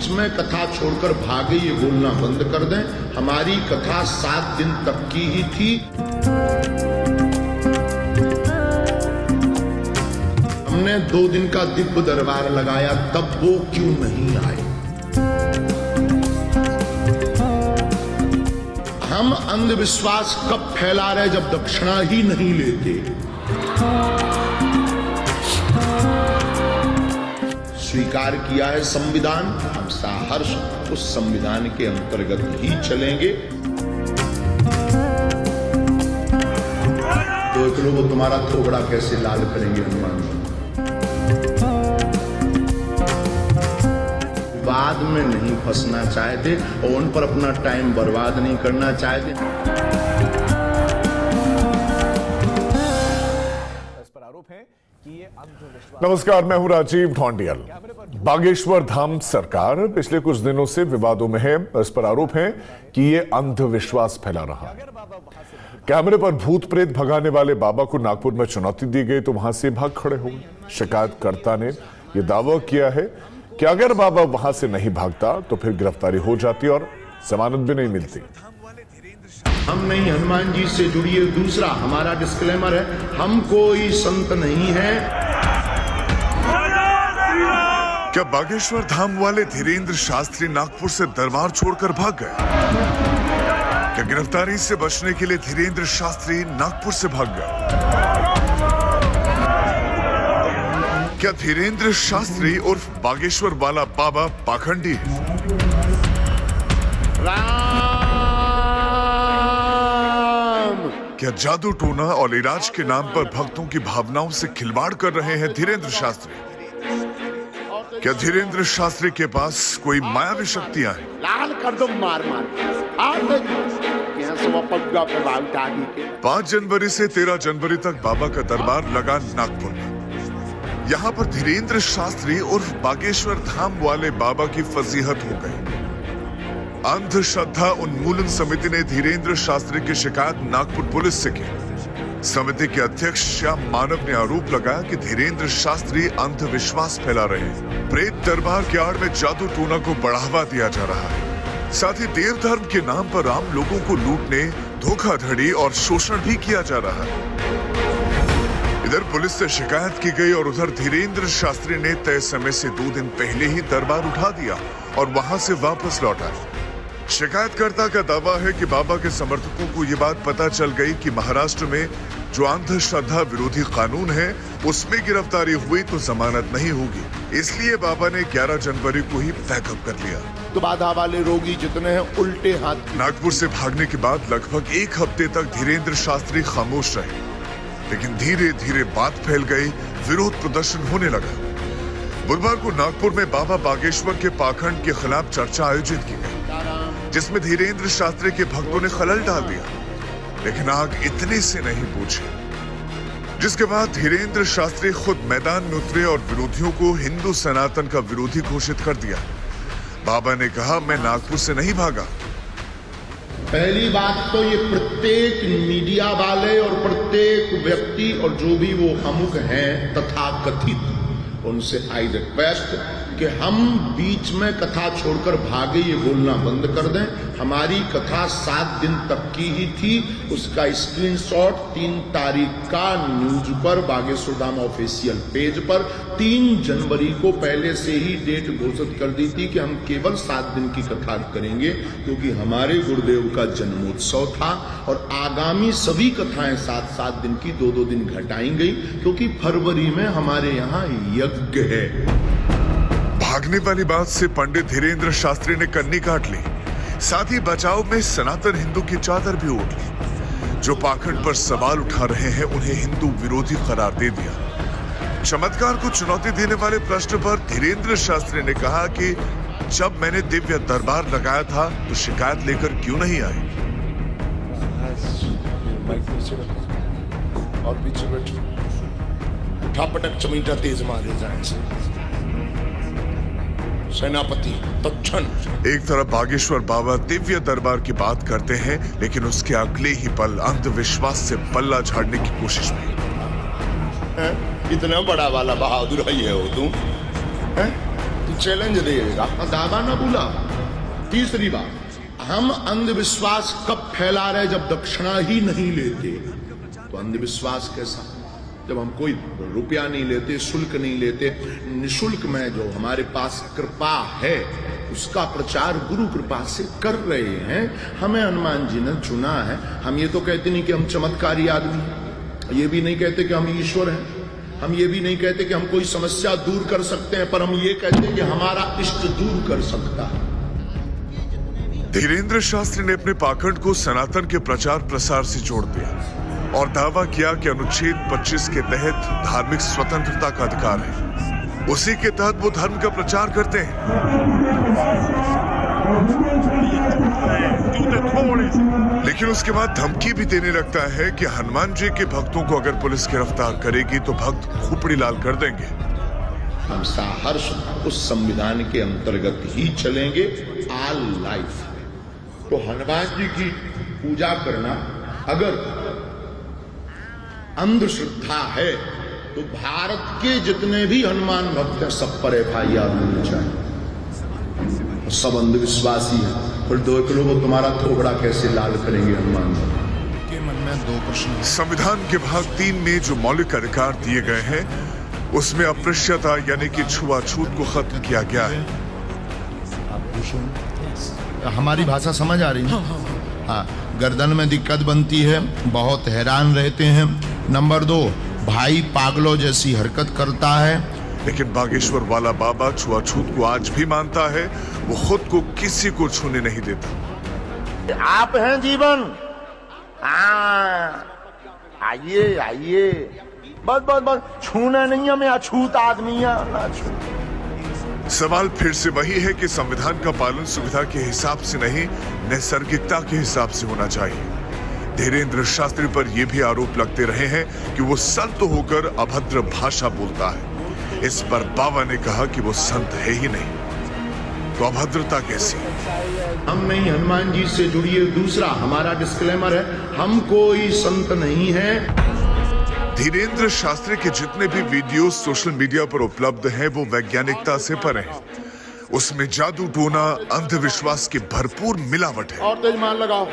बीच में कथा छोड़कर भागे ये बोलना बंद कर दें। हमारी कथा 7 दिन तक की ही थी। हमने 2 दिन का दिव्य दरबार लगाया, तब वो क्यों नहीं आए? हम अंधविश्वास कब फैला रहे जब दक्षिणा ही नहीं लेते। स्वीकार किया है संविधान, हम सहर्ष उस संविधान के अंतर्गत ही चलेंगे। देख लो वो तुम्हारा थोबड़ा कैसे लाल करेंगे हनुमान जी। बाद में नहीं फंसना चाहते और उन पर अपना टाइम बर्बाद नहीं करना चाहते। इस पर आरोप है कि ये अंधविश्वास। नमस्कार, मैं हूं राजीव ढोंडियल। बागेश्वर धाम सरकार पिछले कुछ दिनों से विवादों में है। इस पर आरोप है कि ये अंधविश्वास फैला रहा है। कैमरे पर भूत प्रेत भगाने वाले बाबा को नागपुर में चुनौती दी गई तो वहां से भाग खड़े हो गए। शिकायतकर्ता ने यह दावा किया है कि अगर बाबा वहां से नहीं भागता तो फिर गिरफ्तारी हो जाती और जमानत भी नहीं मिलती। हम नहीं, हनुमान जी से जुड़िए। दूसरा हमारा डिस्क्लेमर है, हम कोई संत नहीं है। क्या बागेश्वर धाम वाले धीरेन्द्र शास्त्री नागपुर से दरबार छोड़कर भाग गए? क्या गिरफ्तारी से बचने के लिए धीरेन्द्र शास्त्री नागपुर से भाग गए? क्या धीरेन्द्र शास्त्री उर्फ बागेश्वर वाला बाबा पाखंडी है? क्या जादू टोना और इलाज के नाम पर भक्तों की भावनाओं से खिलवाड़ कर रहे हैं धीरेन्द्र शास्त्री? क्या धीरेन्द्र शास्त्री के पास कोई मायावी शक्तियां हैं? लाल कर दो मार मार। 5 जनवरी से 13 जनवरी तक बाबा का दरबार लगा नागपुर में। यहाँ पर धीरेन्द्र शास्त्री उर्फ बागेश्वर धाम वाले बाबा की फजीहत हो गई। अंधश्रद्धा उन्मूलन समिति ने धीरेन्द्र शास्त्री की शिकायत नागपुर पुलिस से की। समिति के अध्यक्ष श्याम मानव ने आरोप लगाया कि धीरेन्द्र शास्त्री अंधविश्वास फैला रहे हैं। प्रेत दरबार के आड़ में जादू टोना को बढ़ावा दिया जा रहा है। साथ ही देव धर्म के नाम पर आम लोगों को लूटने, धोखाधड़ी और शोषण भी किया जा रहा है। इधर पुलिस से शिकायत की गई और उधर धीरेन्द्र शास्त्री ने तय समय से 2 दिन पहले ही दरबार उठा दिया और वहां से वापस लौटा। शिकायतकर्ता का दावा है कि बाबा के समर्थकों को ये बात पता चल गई कि महाराष्ट्र में जो अंधश्रद्धा विरोधी कानून है उसमें गिरफ्तारी हुई तो जमानत नहीं होगी, इसलिए बाबा ने 11 जनवरी को ही पैकअप कर लिया। तो बाधा वाले रोगी जितने हैं उल्टे हाथ। नागपुर से भागने के बाद लगभग 1 हफ्ते तक धीरेन्द्र शास्त्री खामोश रहे, लेकिन धीरे धीरे बात फैल गई, विरोध प्रदर्शन होने लगा। बुधवार को नागपुर में बाबा बागेश्वर के पाखंड के खिलाफ चर्चा आयोजित की गई, जिसमें धीरेन्द्र शास्त्री के भक्तों ने खलल डाल दिया, लेकिन आग इतने से नहीं बुझी। जिसके बाद धीरेन्द्र शास्त्री खुद मैदान में उतरे और विरोधियों को हिंदू सनातन का विरोधी घोषित कर दिया। बाबा ने कहा, मैं नागपुर से नहीं भागा। पहली बात तो ये प्रत्येक मीडिया वाले और प्रत्येक व्यक्ति और जो भी वो अमुक हैं तथाकथित, उनसे आई रिक्वेस्ट कि हम बीच में कथा छोड़कर भागे ये बोलना बंद कर दें। हमारी कथा 7 दिन तक की ही थी। उसका स्क्रीनशॉट 3 तारीख का न्यूज पर बागेश्वर धाम ऑफिशियल पेज पर 3 जनवरी को पहले से ही डेट घोषित कर दी थी कि हम केवल 7 दिन की कथा करेंगे, क्योंकि हमारे गुरुदेव का जन्मोत्सव था और आगामी सभी कथाएं 7-7 दिन की 2-2 दिन घटाई गई, क्योंकि फरवरी में हमारे यहाँ यज्ञ है। भागने वाली बात से पंडित धीरेन्द्र शास्त्री ने कन्नी काट ली, साथ ही बचाव में सनातन हिंदू की चादर भी ओढ़ ली। जो पाखंड पर सवाल उठा रहे हैं उन्हें हिंदू विरोधी करार दे दिया। चमत्कार को चुनौती देने वाले प्रश्न पर धीरेन्द्र शास्त्री ने कहा कि जब मैंने दिव्य दरबार लगाया था तो शिकायत लेकर क्यों नहीं आए? और पीछे बैठो, उठा पटक चमीटा तेज मारे जाए सेनापति तत्क्षण। एक तरफ बागेश्वर बाबा दिव्य दरबार की बात करते हैं, लेकिन उसके अगले ही पल अंधविश्वास से पल्ला झाड़ने की कोशिश में। इतना बड़ा वाला बहादुर है ये हो तुम? चैलेंज देगा, दावा ना भूला। तीसरी बात, हम अंधविश्वास कब फैला रहे जब दक्षिणा ही नहीं लेते। तो अंधविश्वास कैसा, जब हम कोई रुपया नहीं लेते, शुल्क नहीं लेते, निशुल्क में जो हमारे पास कृपा है उसका प्रचार गुरु कृपा से कर रहे हैं। हमें हनुमान जी ने चुना है। हम ये तो कहते नहीं कि हम चमत्कारी आदमी हैं, ये भी नहीं कहते कि हम ईश्वर हैं, हम ये भी नहीं कहते कि हम कोई समस्या दूर कर सकते हैं, पर हम ये कहते हैं कि हमारा इष्ट दूर कर सकता है। धीरेन्द्र शास्त्री ने अपने पाखंड को सनातन के प्रचार प्रसार से जोड़ दिया और दावा किया कि अनुच्छेद 25 के तहत धार्मिक स्वतंत्रता का अधिकार है, उसी के तहत वो धर्म का प्रचार करते हैं। लेकिन उसके बाद धमकी भी देने लगता है कि हनुमान जी के भक्तों को अगर पुलिस गिरफ्तार करेगी तो भक्त खोपड़ी लाल कर देंगे। हम सहर्ष उस संविधान के अंतर्गत ही चलेंगे, ऑल लाइफ। तो हनुमान जी की पूजा करना अगर अंधश्रद्धा है तो भारत के जितने भी हनुमान भक्त हैं सब पर FIR होनी चाहिए। सब अंधविश्वासी है, फिर देख लो वो तुम्हारा थोबड़ा कैसे लाल करेंगे हनुमान जी के मन में दो प्रश्न। संविधान के भाग 3 में जो मौलिक अधिकार दिए गए हैं उसमें अस्पृश्यता यानी कि छुआछूत को खत्म किया गया है। हमारी भाषा समझ आ रही है? हाँ, गर्दन में दिक्कत बनती है, बहुत हैरान रहते हैं। नंबर 2, भाई पागलों जैसी हरकत करता है। लेकिन बागेश्वर वाला बाबा छुआछूत को आज भी मानता है, वो खुद को किसी को छूने नहीं देता। आप हैं जीवन, आइए आइए, बस बस बस, छूना नहीं है, मैं अछूत आदमी है। सवाल फिर से वही है कि संविधान का पालन सुविधा के हिसाब से नहीं, नैसर्गिकता के हिसाब से होना चाहिए। धीरेन्द्र शास्त्री पर यह भी आरोप लगते रहे हैं कि वो संत होकर अभद्र भाषा बोलता है। इस पर बाबा ने कहा कि वो संत है ही नहीं, तो अभद्रता कैसी? हम नहीं, हनुमान जी से जुड़िए। दूसरा हमारा डिस्क्लेमर है, हम कोई संत नहीं है। धीरेन्द्र शास्त्री के जितने भी वीडियो सोशल मीडिया पर उपलब्ध हैं वो वैज्ञानिकता से परे हैं। उसमें जादू टोना, अंधविश्वास की भरपूर मिलावट है। और तेज मार लगाओ,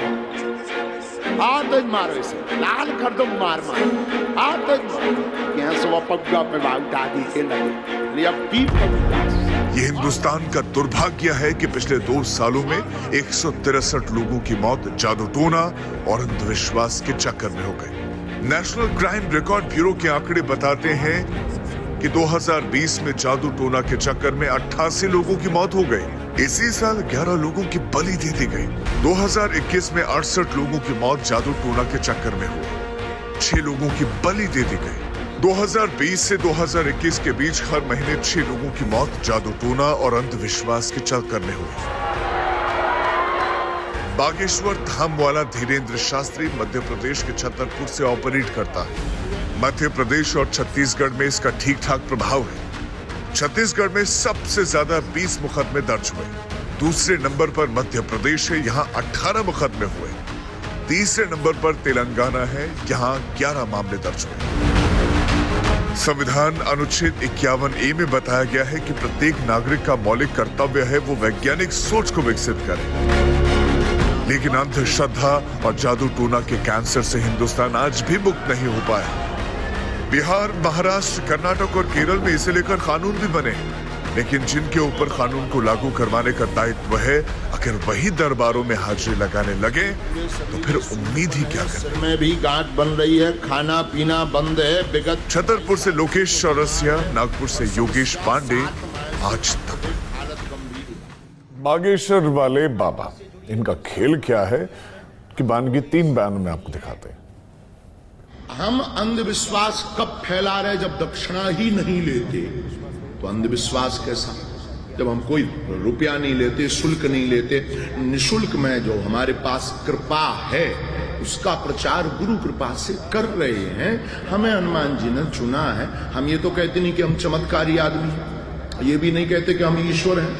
और तेज मारो, इसे लाल कर दो, मार मार, और तेज मारो। सवा पग्गा पे दादी के लगे, अब पीठ पर। ये हिंदुस्तान का दुर्भाग्य है कि पिछले 2 सालों में 163 लोगों की मौत जादू टोना और अंधविश्वास के चक्कर में हो गई। नेशनल क्राइम रिकॉर्ड ब्यूरो के आंकड़े बताते हैं कि 2020 में जादू टोना के चक्कर में 88 लोगों की मौत हो गई। इसी साल 11 लोगों की बलि दे दी गई। 2021 में 68 लोगों की मौत जादू टोना के चक्कर में हुई, 6 लोगों की बलि दे दी गई। 2020 से 2021 के बीच हर महीने 6 लोगों की मौत जादू टोना और अंधविश्वास के चक्कर में हुई। बागेश्वर धाम वाला धीरेन्द्र शास्त्री मध्य प्रदेश के छतरपुर से ऑपरेट करता है। मध्य प्रदेश और छत्तीसगढ़ में इसका ठीक ठाक प्रभाव है। छत्तीसगढ़ में सबसे ज्यादा 20 मुकदमे दर्ज हुए। दूसरे नंबर पर मध्य प्रदेश है, यहाँ 18 मुकदमे हुए। तीसरे नंबर पर तेलंगाना है, यहाँ 11 मामले दर्ज हुए। संविधान अनुच्छेद 51A में बताया गया है कि प्रत्येक नागरिक का मौलिक कर्तव्य है वो वैज्ञानिक सोच को विकसित करे। लेकिन अंधश्रद्धा और जादू टोना के कैंसर से हिंदुस्तान आज भी मुक्त नहीं हो पाया। बिहार, महाराष्ट्र, कर्नाटक और केरल में इसे लेकर कानून भी बने, लेकिन जिनके ऊपर कानून को लागू करवाने का दायित्व है, अगर वही दरबारों में हाजिरी लगाने लगे तो फिर उम्मीद ही क्या करें। में भी गांठ बन रही है, खाना पीना बंद है। विगत छतरपुर से लोकेश चौरसिया, नागपुर से योगेश पांडे, आज तक। बागेश्वर वाले बाबा, इनका खेल क्या है कि बानगी 3 बयान में आपको दिखाते हैं। हम अंधविश्वास कब फैला रहे जब दक्षिणा ही नहीं लेते। तो अंधविश्वास कैसा, जब हम कोई रुपया नहीं लेते, शुल्क नहीं लेते, निशुल्क में जो हमारे पास कृपा है उसका प्रचार गुरु कृपा से कर रहे हैं। हमें हनुमान जी ने चुना है। हम ये तो कहते नहीं कि हम चमत्कारी आदमी हैं, ये भी नहीं कहते कि हम ईश्वर हैं,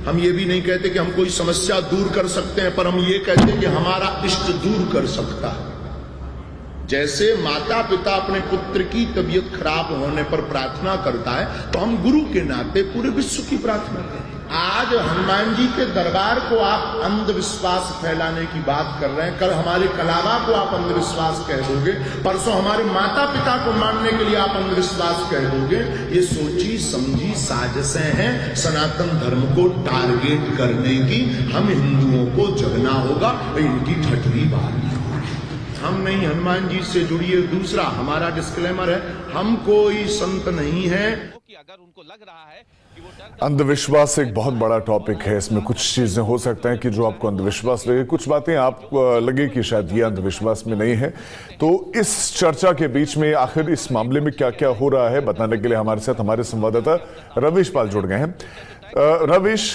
हम ये भी नहीं कहते कि हम कोई समस्या दूर कर सकते हैं, पर हम ये कहते हैं कि हमारा इष्ट दूर कर सकता है। जैसे माता पिता अपने पुत्र की तबीयत खराब होने पर प्रार्थना करता है, तो हम गुरु के नाते पूरे विश्व की प्रार्थना करते हैं। आज हनुमान जी के दरबार को आप अंधविश्वास फैलाने की बात कर रहे हैं, कल हमारे कलावा को आप अंधविश्वास कह दोगे, परसों हमारे माता पिता को मानने के लिए आप अंधविश्वास कह दोगे। ये सोची समझी साजिशें हैं सनातन धर्म को टारगेट करने की। हम हिंदुओं को जगना होगा, इनकी ठठरी बात हम नहीं। हनुमान जी से जुड़िए। दूसरा हमारा डिस्क्लेमर है, हम कोई संत नहीं है। अगर उनको लग रहा है कि वो अंधविश्वास एक बहुत बड़ा टॉपिक है। इसमें कुछ चीजें हो सकता है कि जो आपको अंधविश्वास लगे, कुछ बातें आप लगे कि शायद ये अंधविश्वास में नहीं है। तो इस चर्चा के बीच में आखिर इस मामले में क्या क्या हो रहा है बताने के लिए हमारे साथ हमारे संवाददाता रवीश पाल जुड़ गए हैं। रवीश,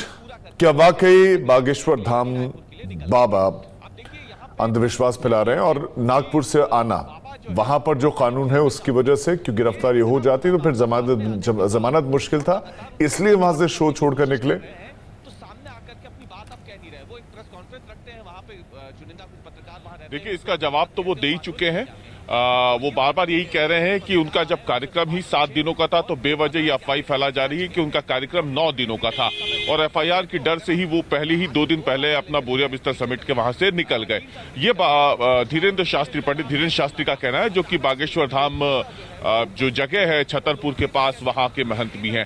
क्या वाकई बागेश्वर धाम बाबा अंधविश्वास फैला रहे हैं और नागपुर से आना, वहां पर जो कानून है उसकी वजह से क्यों गिरफ्तारी हो जाती तो फिर जमानत मुश्किल था, इसलिए वहां से शो छोड़कर निकले? तो सामने आकर के अपनी बात अब कह नहीं रहे। वो एक प्रेस कॉन्फ्रेंस रखते हैं, वहां पे चुनिंदा कुछ पत्रकार वहां रहते हैं। देखिए, इसका जवाब तो वो दे ही चुके हैं। वो बार बार यही कह रहे हैं कि उनका जब कार्यक्रम ही 7 दिनों का था तो बेवजह ये अफवाह फैला जा रही है कि उनका कार्यक्रम 9 दिनों का था और एफआईआर की डर से ही वो पहले ही 2 दिन पहले अपना बोरिया बिस्तर समेट के वहां से निकल गए। ये धीरेन्द्र शास्त्री, पंडित धीरेन्द्र शास्त्री का कहना है, जो कि बागेश्वर धाम जो जगह है छतरपुर के पास, वहां के महंत भी हैं।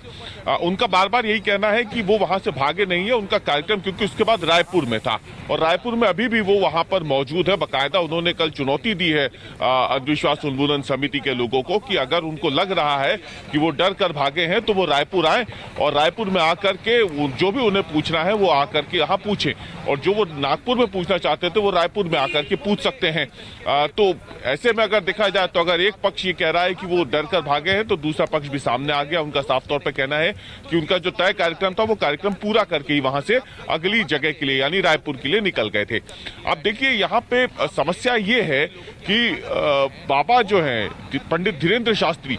उनका बार बार यही कहना है कि वो वहां से भागे नहीं है। उनका कार्यक्रम क्योंकि उसके बाद रायपुर में था और रायपुर में अभी भी वो वहां पर मौजूद है। बाकायदा उन्होंने कल चुनौती दी है अंधविश्वास उन्मूलन समिति के लोगों को कि अगर उनको लग रहा है कि वो डर कर भागे हैं तो वो रायपुर आए और रायपुर में आकर के जो भी उन्हें पूछना है वो आकर के यहाँ पूछे, और जो वो नागपुर में पूछना चाहते थे वो रायपुर में आकर के पूछ सकते हैं। तो ऐसे में अगर देखा जाए तो अगर एक पक्ष ये कह रहा है कि वो डर कर भागे हैं तो दूसरा पक्ष भी सामने आ गया। उनका साफ तौर पर कहना है कि उनका जो तय कार्यक्रम था वो कार्यक्रम पूरा करके ही वहां से अगली जगह के लिए यानी रायपुर के लिए निकल गए थे। अब देखिए, यहाँ पे समस्या ये है कि बाबा जो है पंडित धीरेन्द्र शास्त्री,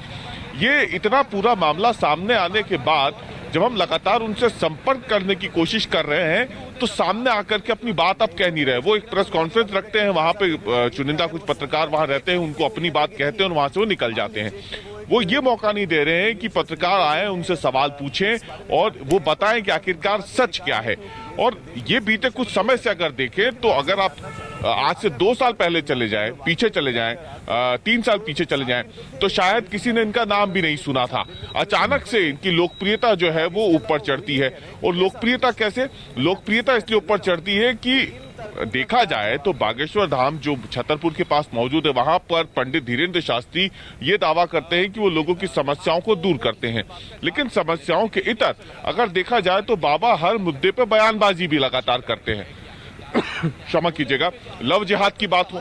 ये इतना पूरा मामला सामने आने के बाद जब हम लगातार उनसे संपर्क करने की कोशिश कर रहे हैं तो सामने आकर के अपनी बात अब कह नहीं रहे। वो एक प्रेस कॉन्फ्रेंस रखते हैं, वहां पे चुनिंदा कुछ पत्रकार वहां रहते हैं, उनको अपनी बात कहते हैं और वहां से वो निकल जाते हैं। वो ये मौका नहीं दे रहे हैं कि पत्रकार आए, उनसे सवाल पूछें और वो बताएं कि आखिरकार सच क्या है। और ये बीते कुछ समय से अगर देखें तो अगर आप आज से 2 साल पहले चले जाएं, पीछे चले जाएं, 3 साल पीछे चले जाएं, तो शायद किसी ने इनका नाम भी नहीं सुना था। अचानक से इनकी लोकप्रियता जो है वो ऊपर चढ़ती है। और लोकप्रियता कैसे? लोकप्रियता इसलिए ऊपर चढ़ती है कि देखा जाए तो बागेश्वर धाम जो छतरपुर के पास मौजूद है, वहां पर पंडित धीरेन्द्र शास्त्री ये दावा करते हैं कि वो लोगों की समस्याओं को दूर करते हैं। लेकिन समस्याओं के इतर अगर देखा जाए तो बाबा हर मुद्दे पे बयानबाजी भी लगातार करते हैं। क्षमा कीजिएगा, लव जिहाद की बात हो,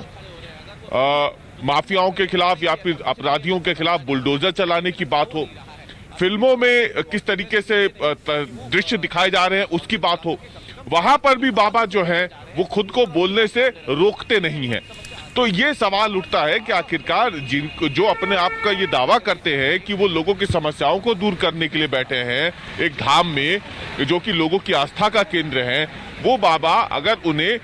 माफियाओं के खिलाफ या फिर अपराधियों के खिलाफ बुलडोजर चलाने की बात हो, फिल्मों में किस तरीके से दृश्य दिखाए जा रहे हैं उसकी बात हो, वहां पर भी बाबा जो है वो खुद को बोलने से रोकते नहीं हैं। तो ये सवाल उठता है कि आखिरकार जिनको जो अपने आप का ये दावा करते हैं कि वो लोगों की समस्याओं को दूर करने के लिए बैठे हैं एक धाम में जो कि लोगों की आस्था का केंद्र है, वो बाबा अगर उन्हें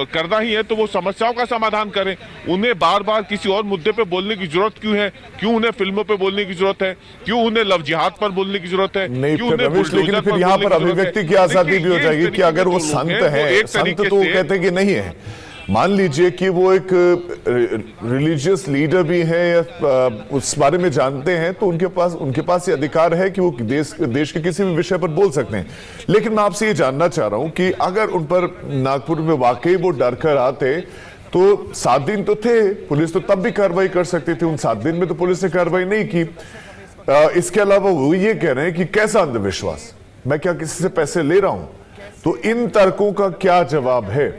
करना ही है तो वो समस्याओं का समाधान करें। उन्हें बार बार किसी और मुद्दे पे बोलने की जरूरत क्यों है? क्यों उन्हें फिल्मों पे बोलने की जरूरत है? क्यों उन्हें लव जिहाद पर बोलने की जरूरत है? नहीं, लेकिन फिर यहाँ पर अभिव्यक्ति की आजादी भी हो जाएगी कि अगर वो संत है, संत तो वो कहते हैं कि नहीं है। मान लीजिए कि वो एक रिलीजियस लीडर भी है या उस बारे में जानते हैं तो उनके पास ये अधिकार है कि वो देश के किसी भी विषय पर बोल सकते हैं। लेकिन मैं आपसे ये जानना चाह रहा हूं कि अगर उन पर नागपुर में वाकई वो डर कर आते तो 7 दिन तो थे, पुलिस तो तब भी कार्रवाई कर सकती थी। उन 7 दिन में तो पुलिस ने कार्रवाई नहीं की। इसके अलावा वो ये कह रहे हैं कि कैसा अंधविश्वास, मैं क्या किसी से पैसे ले रहा हूं? तो इन तर्कों का क्या जवाब है?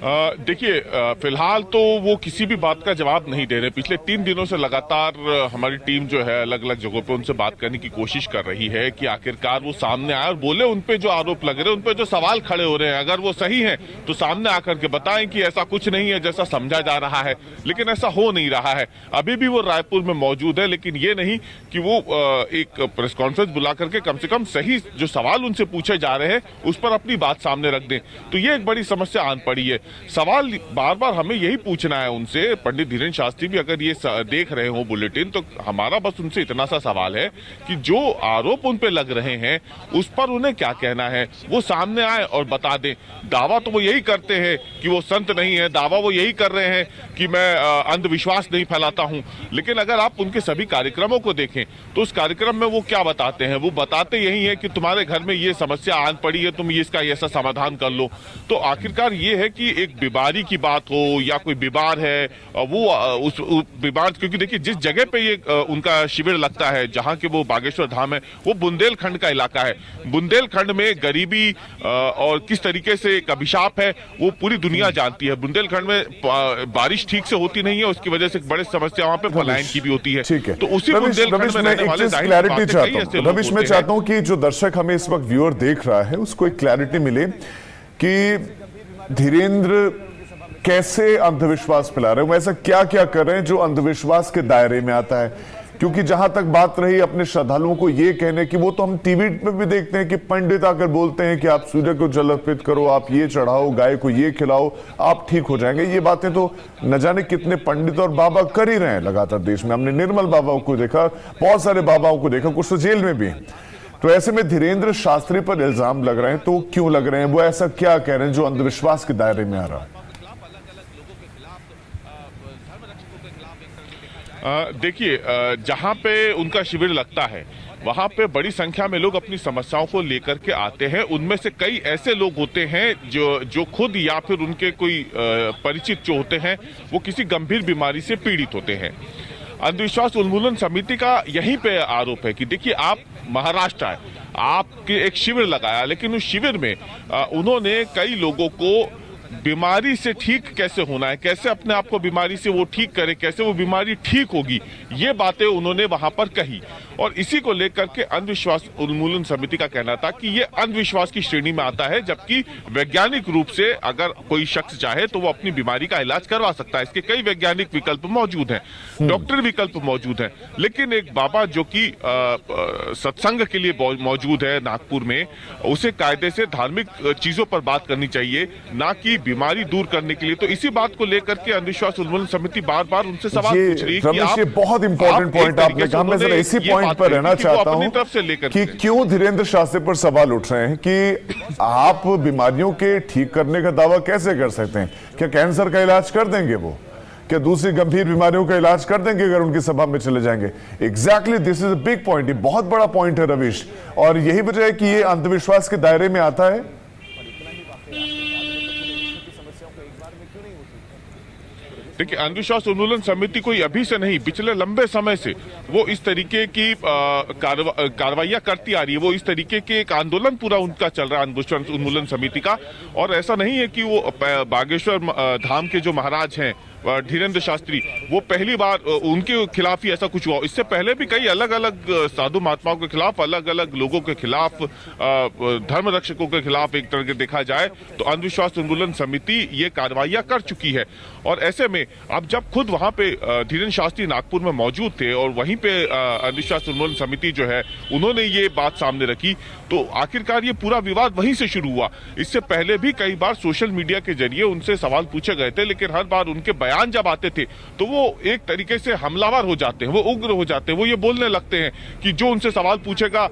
देखिए, फिलहाल तो वो किसी भी बात का जवाब नहीं दे रहे। पिछले 3 दिनों से लगातार हमारी टीम जो है अलग अलग जगहों पे उनसे बात करने की कोशिश कर रही है कि आखिरकार वो सामने आए और बोले उन पे जो आरोप लग रहे हैं, उन पे जो सवाल खड़े हो रहे हैं, अगर वो सही हैं तो सामने आकर के बताएं कि ऐसा कुछ नहीं है जैसा समझा जा रहा है। लेकिन ऐसा हो नहीं रहा है। अभी भी वो रायपुर में मौजूद है, लेकिन ये नहीं कि वो एक प्रेस कॉन्फ्रेंस बुला करके कम से कम सही जो सवाल उनसे पूछे जा रहे हैं उस पर अपनी बात सामने रख दें। तो ये एक बड़ी समस्या आन पड़ी है। सवाल बार बार हमें यही पूछना है उनसे। पंडित धीरेन्द्र शास्त्री भी अगर ये देख रहे हो बुलेटिन, तो हमारा बस उनसे इतना सा सवाल है कि जो आरोप उन पे लग रहे हैं उस पर उन्हें क्या कहना है, वो सामने आए और बता दें। दावा तो वो यही करते हैं कि वो संत नहीं है, दावा वो यही कर रहे हैं कि मैं अंधविश्वास नहीं फैलाता हूं। लेकिन अगर आप उनके सभी कार्यक्रमों को देखें तो उस कार्यक्रम में वो क्या बताते हैं? वो बताते यही है कि तुम्हारे घर में ये समस्या आन पड़ी है, तुम इसका ऐसा समाधान कर लो। तो आखिरकार ये है कि एक बीमारी की बात हो या कोई बीमार है, वो उस बीमार, क्योंकि देखिए जिस जगह पे ये उनका शिविर लगता है, जहां के वो बागेश्वर धाम है, वो बुंदेलखंड का इलाका है। बुंदेलखंड में गरीबी और किस तरीके से एक अभिशाप है वो पूरी दुनिया जानती है। बुंदेलखंड में बारिश ठीक से होती नहीं है, उसकी वजह से बड़ी समस्या वहां पे पलायन की भी होती है। ठीक है, तो उसी बुंदेलखंड में रहने वाले क्लैरिटी चाहता हूं रविश, मैं चाहता हूं कि जो दर्शक हमें इस वक्त व्यूअर देख रहा है उसको एक क्लैरिटी मिले कि धीरेन्द्र कैसे अंधविश्वास फैला रहे हैं, वो ऐसा क्या क्या कर रहे हैं जो अंधविश्वास के दायरे में आता है। क्योंकि जहां तक बात रही अपने श्रद्धालुओं को ये कहने की, वो तो हम टीवी में भी देखते हैं कि पंडित आकर बोलते हैं कि आप सूर्य को जल अर्पित करो, आप ये चढ़ाओ, गाय को ये खिलाओ, आप ठीक हो जाएंगे। ये बातें तो न जाने कितने पंडित और बाबा कर ही रहे हैं लगातार देश में। हमने निर्मल बाबाओं को देखा, बहुत सारे बाबाओं को देखा, कुछ तो जेल में भी हैं। तो ऐसे में धीरेन्द्र शास्त्री पर इल्जाम लग रहे हैं, तो क्यों लग रहे हैं? वो ऐसा क्या कह रहे हैं जो अंधविश्वास के दायरे में आ रहा है? देखिए, जहां पे उनका शिविर लगता है वहां पे बड़ी संख्या में लोग अपनी समस्याओं को लेकर के आते हैं। उनमें से कई ऐसे लोग होते हैं जो खुद या फिर उनके कोई परिचित जो होते हैं वो किसी गंभीर बीमारी से पीड़ित होते हैं। अंधविश्वास उन्मूलन समिति का यहीं पे आरोप है कि देखिए, आप महाराष्ट्र आए, आपके एक शिविर लगाया, लेकिन उस शिविर में उन्होंने कई लोगों को बीमारी से ठीक कैसे होना है, कैसे अपने आप को बीमारी से वो ठीक करे, कैसे वो बीमारी ठीक होगी, ये बातें उन्होंने वहां पर कही। और इसी को लेकर के अंधविश्वास उन्मूलन समिति का कहना था कि ये अंधविश्वास की श्रेणी में आता है, जबकि वैज्ञानिक रूप से अगर कोई शख्स चाहे तो वो अपनी बीमारी का इलाज करवा सकता है। इसके कई वैज्ञानिक विकल्प मौजूद हैं, डॉक्टर विकल्प मौजूद हैं। लेकिन एक बाबा जो कि सत्संग के लिए मौजूद है नागपुर में, उसे कायदे से धार्मिक चीजों पर बात करनी चाहिए, ना कि बीमारी दूर करने के लिए। तो इसी बात को लेकर के अंधविश्वास उन्मूलन समिति बार बार उनसे सवाल पूछ रही है कि आप, बहुत इंपॉर्टेंट पॉइंट आपने कहा। मैं जरा इसी पॉइंट पर रहना चाहता हूं कि क्यों धीरेन्द्र शास्त्री पर सवाल उठ रहे हैं कि आप बीमारियों के ठीक करने का दावा कैसे कर सकते हैं? क्या कैंसर का इलाज कर देंगे वो? क्या दूसरी गंभीर बीमारियों का इलाज कर देंगे अगर उनकी सभा में चले जाएंगे? Exactly, this is a big point. ये बहुत बड़ा पॉइंट है रविश, और यही वजह है कि ये अंधविश्वास के दायरे में आता है। देखिए, अंधविश्वास उन्मूलन समिति कोई अभी से नहीं, पिछले लंबे समय से वो इस तरीके की कार्रवाइयां करती आ रही है। वो इस तरीके के एक आंदोलन पूरा उनका चल रहा है अंधविश्वास उन्मूलन समिति का। और ऐसा नहीं है कि वो बागेश्वर धाम के जो महाराज हैं धीरेन्द्र शास्त्री, वो पहली बार उनके खिलाफ ही ऐसा कुछ हुआ। इससे पहले भी कई अलग अलग साधु महात्माओं के खिलाफ, अलग अलग लोगों के खिलाफ, धर्म रक्षकों के खिलाफ एक तरह के देखा जाए तो अंधविश्वास उन्मूलन समिति ये कार्रवाइयां कर चुकी है। और ऐसे में अब जब खुद वहां पे धीरेन्द्र शास्त्री नागपुर में मौजूद थे और वहीं पे अंधविश्वास उन्मूलन समिति जो है उन्होंने ये बात सामने रखी, तो आखिरकार ये पूरा विवाद वहीं से शुरू हुआ। इससे पहले भी कई बार सोशल मीडिया के जरिए उनसे सवाल पूछे गए थे, लेकिन हर बार उनके बयान जब आते थे तो वो एक तरीके से हमलावर हो जाते हैं, वो उग्र हो जाते हैं। वो ये बोलने लगते हैं कि जो उनसे सवाल पूछेगा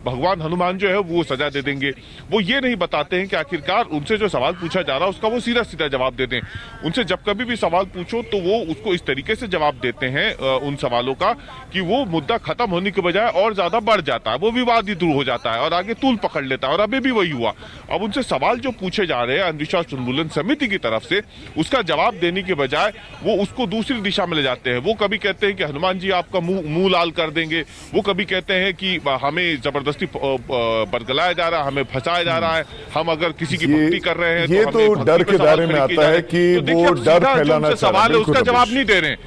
भगवान हनुमान जो है वो सजा दे देंगे। वो ये नहीं बताते हैं कि आखिरकार उनसे जो सवाल पूछा जा रहा है उसका वो सीधा सीधा जवाब दे दें। उनसे जब कभी भी सवाल पूछो तो वो उसको इस तरीके से जवाब देते हैं उन सवालों का कि वो मुद्दा खत्म होने के बजाय और ज्यादा बढ़ जाता है, वो विवाद ही दूर हो जाता है और आगे तूल पकड़ लेता है। और अभी भी वही हुआ। अब उनसे सवाल जो पूछे जा रहे हैं अंधविश्वास उन्मूलन समिति की तरफ से, उसका जवाब देने के बजाय वो उसको दूसरी दिशा में ले जाते हैं। वो कभी कहते हैं कि हनुमान जी आपका मुंह लाल कर देंगे, वो कभी कहते हैं कि हमें जबरदस्ती बरगलाया जा रहा है, हमें फंसाया जा रहा है, हम अगर किसी की भक्ति कर रहे हैं ये तो डर के दायरे में आता है कि वो डर फैलाना सवाल है, उसका जवाब नहीं दे रहे हैं।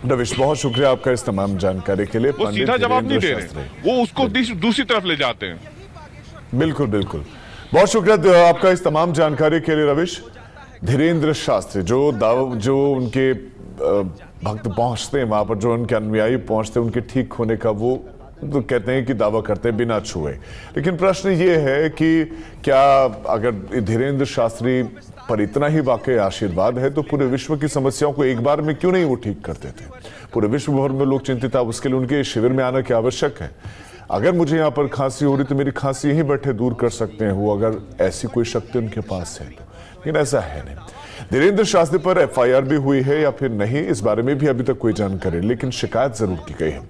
रविश, बहुत शुक्रिया आपका इस तमाम जानकारी के लिए। वो सीधा जवाब नहीं दे रहे, वो उसको दूसरी तरफ ले जाते हैं। बिल्कुल बिल्कुल, बहुत शुक्रिया आपका इस तमाम जानकारी के लिए रविश। धीरेन्द्र शास्त्री जो उनके भक्त पहुंचते हैं वहां पर, जो उनके अनुयायी पहुंचते हैं, उनके ठीक होने का वो तो कहते हैं कि दावा करते हैं बिना छुए। लेकिन प्रश्न ये है कि क्या अगर धीरेन्द्र शास्त्री पर इतना ही वाकई आशीर्वाद है तो पूरे विश्व की समस्याओं को एक बार में क्यों नहीं वो ठीक करते थे? पूरे विश्व भर में लोग चिंतित है, उसके लिए उनके शिविर में आना क्या आवश्यक है? अगर मुझे यहाँ पर खांसी हो रही तो मेरी खांसी यहीं बैठे दूर कर सकते हैं वो, अगर ऐसी कोई शक्ति उनके पास है तो। लेकिन ऐसा है नहीं। धीरेन्द्र शास्त्री पर एफआईआर भी हुई है या फिर नहीं, इस बारे में भी अभी तक कोई जानकारी, लेकिन शिकायत जरूर की गई है।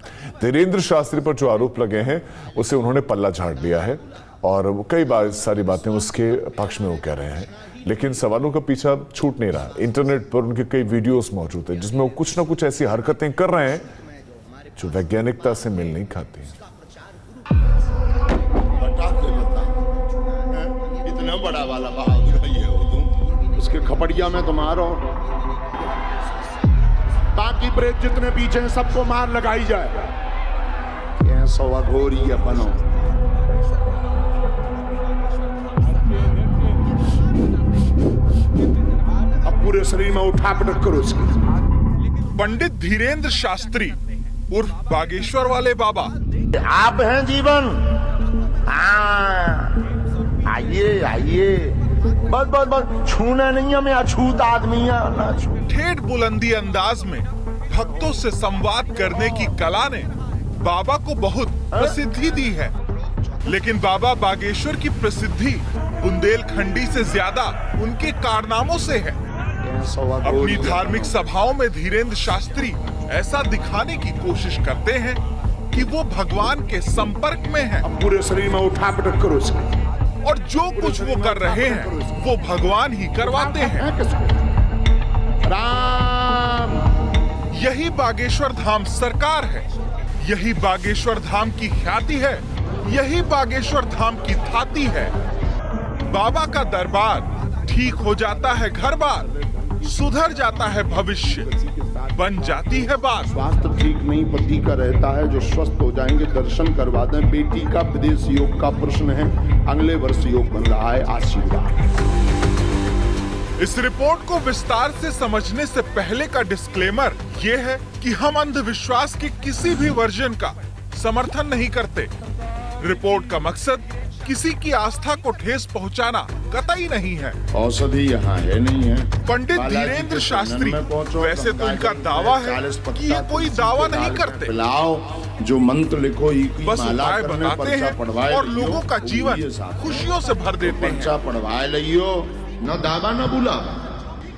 धीरेन्द्र शास्त्री पर जो आरोप लगे हैं उसे उन्होंने पल्ला झाड़ लिया है और कई बार सारी बातें उसके पक्ष में वो कह रहे हैं, लेकिन सवालों का पीछा छूट नहीं रहा। इंटरनेट पर उनके कई वीडियोस मौजूद है जिसमें वो कुछ ना कुछ ऐसी हरकतें कर रहे हैं जो वैज्ञानिकता से मेल नहीं खाती। इतना बड़ा वाला बहादुर है ये हो तुम, उसके खपड़िया में तो मारो, बाकी प्रेत जितने पीछे हैं सबको मार लगाई जाए। ये सवा घोरी है बनो। अब पूरे शरीर में उठा पटक करो उसकी। पंडित धीरेन्द्र शास्त्री उर्फ बागेश्वर वाले बाबा, आप हैं जीवन। आइए आइए, बस बस बस, छूना नहीं है, मैं अछूत आदमी है ना छू। ठेठ बुलंदी अंदाज में भक्तों से संवाद करने की कला ने बाबा को बहुत प्रसिद्धि दी है, लेकिन बाबा बागेश्वर की प्रसिद्धि बुंदेलखंडी से ज्यादा उनके कारनामों से है। अपनी धार्मिक सभाओं में धीरेन्द्र शास्त्री ऐसा दिखाने की कोशिश करते हैं कि वो भगवान के संपर्क में है। अब पूरे शरीर में उठा पटक करो उसकी। और जो कुछ वो कर रहे हैं वो भगवान ही करवाते हैं। राम, यही बागेश्वर धाम सरकार है, यही बागेश्वर धाम की ख्याति है, यही बागेश्वर धाम की थाती है। बाबा का दरबार ठीक हो जाता है घर बार, सुधर जाता है भविष्य, बन जाती है बात। स्वास्थ्य ठीक नहीं पति का रहता है, जो स्वस्थ हो जाएंगे दर्शन करवा दें। बेटी का विदेश योग का प्रश्न है, अगले वर्ष योग बन रहा है, आशीर्वाद। इस रिपोर्ट को विस्तार से समझने से पहले का डिस्क्लेमर ये है कि हम अंधविश्वास के किसी भी वर्जन का समर्थन नहीं करते। रिपोर्ट का मकसद किसी की आस्था को ठेस पहुंचाना कतई नहीं है। औषधि यहाँ है नहीं है। पंडित धीरेन्द्र शास्त्री वैसे तो इनका दावा है कि ये कोई दावा नहीं करते, पिलाओ जो मंत्र लिखो, बस उपाय बताते हैं और लोगों का जीवन खुशियों से भर देते हैं। पढ़वाए लियो, न दावा न बुला।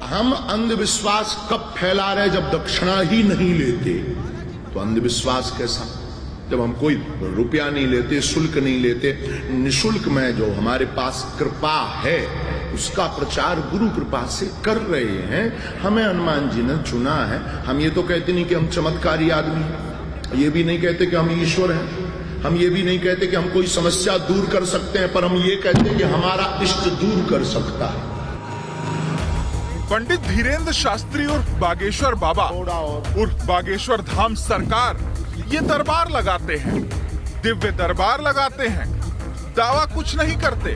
हम अंधविश्वास कब फैला रहे? जब दक्षिणा ही नहीं लेते तो अंधविश्वास कैसा? जब हम कोई रुपया नहीं लेते, शुल्क नहीं लेते, निशुल्क में जो हमारे पास कृपा है उसका प्रचार गुरु कृपा से कर रहे हैं। हमें हनुमान जी ने चुना है। हम ये तो कहते नहीं कि हम चमत्कारी आदमी हैं, ये भी नहीं कहते कि हम ईश्वर हैं, हम ये भी नहीं कहते कि हम कोई समस्या दूर कर सकते हैं, पर हम ये कहते हैं कि हमारा इष्ट दूर कर सकता है। पंडित धीरेन्द्र शास्त्री उर्फ बागेश्वर बाबा उर्फ बागेश्वर धाम सरकार ये दरबार लगाते हैं, दिव्य दरबार लगाते हैं। दावा कुछ नहीं करते,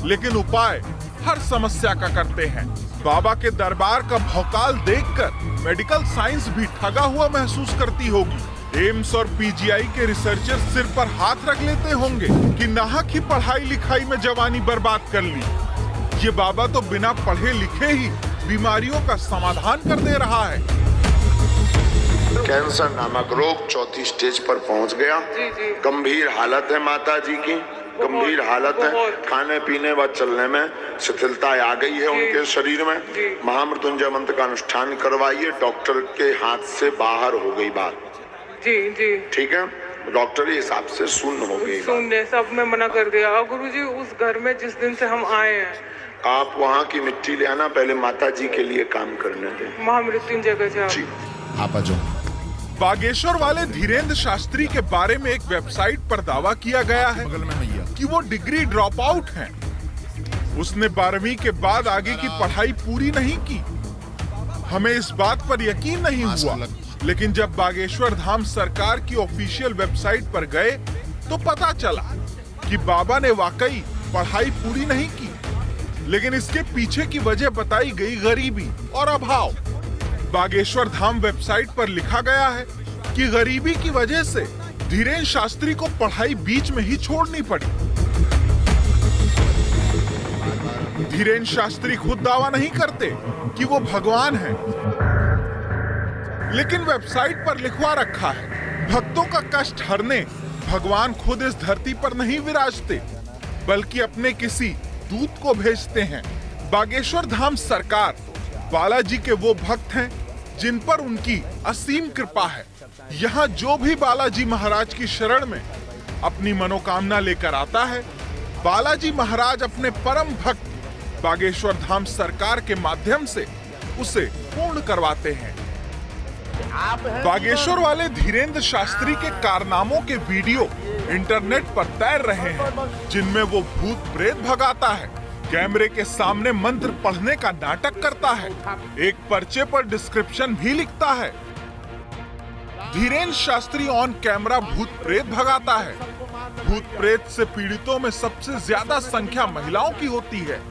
लेकिन उपाय हर समस्या का करते हैं। बाबा के दरबार का भौकाल देखकर मेडिकल साइंस भी ठगा हुआ महसूस करती होगी। एम्स और पीजीआई के रिसर्चर सिर पर हाथ रख लेते होंगे कि नाहक ही पढ़ाई लिखाई में जवानी बर्बाद कर ली। ये बाबा तो बिना पढ़े लिखे ही बीमारियों का समाधान कर दे रहा है। कैंसर नामक रोग चौथी स्टेज पर पहुंच गया। गंभीर हालत है माता जी की, गंभीर हालत है। खाने पीने व चलने में शिथिलता आ गई है उनके शरीर में। महामृत्युंजय मंत्र का अनुष्ठान करवाइए। डॉक्टर के हाथ से बाहर हो गई बात। जी जी, ठीक है। डॉक्टरी हिसाब से शून्य हो गई। शून्य सब में मना कर दिया। और गुरुजी उस घर में जिस दिन से हम आए हैं, आप वहाँ की मिट्टी ले आना, पहले माता जी के लिए काम करने दें। महामृत्युंजय का जाप। जी आप जो बागेश्वर वाले धीरेन्द्र शास्त्री के बारे में एक वेबसाइट पर दावा किया गया है कि वो डिग्री ड्रॉप आउट हैं। उसने 12वीं के बाद आगे की पढ़ाई पूरी नहीं की। हमें इस बात पर यकीन नहीं हुआ, लेकिन जब बागेश्वर धाम सरकार की ऑफिशियल वेबसाइट पर गए तो पता चला कि बाबा ने वाकई पढ़ाई पूरी नहीं की, लेकिन इसके पीछे की वजह बताई गई गरीबी और अभाव। बागेश्वर धाम वेबसाइट पर लिखा गया है कि गरीबी की वजह से धीरेन्द्र शास्त्री को पढ़ाई बीच में ही छोड़नी पड़ी। धीरेन्द्र शास्त्री खुद दावा नहीं करते कि वो भगवान हैं, लेकिन वेबसाइट पर लिखवा रखा है भक्तों का कष्ट हरने भगवान खुद इस धरती पर नहीं विराजते, बल्कि अपने किसी दूत को भेजते हैं। बागेश्वर धाम सरकार बालाजी के वो भक्त हैं जिन पर उनकी असीम कृपा है। यहाँ जो भी बालाजी महाराज की शरण में अपनी मनोकामना लेकर आता है, बालाजी महाराज अपने परम भक्त बागेश्वर धाम सरकार के माध्यम से उसे पूर्ण करवाते हैं। बागेश्वर वाले धीरेन्द्र शास्त्री के कारनामों के वीडियो इंटरनेट पर तैर रहे हैं, जिनमें वो भूत प्रेत भगाता है, कैमरे के सामने मंत्र पढ़ने का नाटक करता है, एक पर्चे पर डिस्क्रिप्शन भी लिखता है। धीरेन्द्र शास्त्री ऑन कैमरा भूत प्रेत भगाता है। भूत प्रेत से पीड़ितों में सबसे ज्यादा संख्या महिलाओं की होती है।